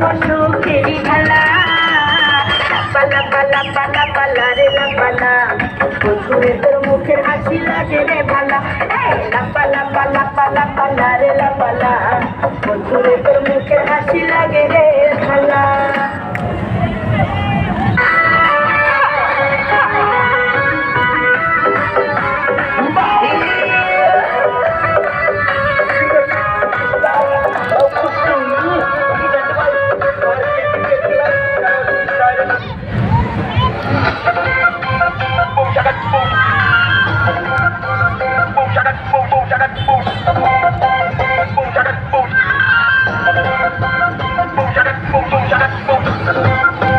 সুখেরি খেলা পালা পালা পালা পালা রে লাপালা বন্ধুরে তোর মুখের হাসি লাগে রে ভালা লাপালা পালা পালা পালা রে লাপালা বন্ধুরে তোর মুখের হাসি লাগে রে ভালা boom, shaka, boom, boom, shaka, boom.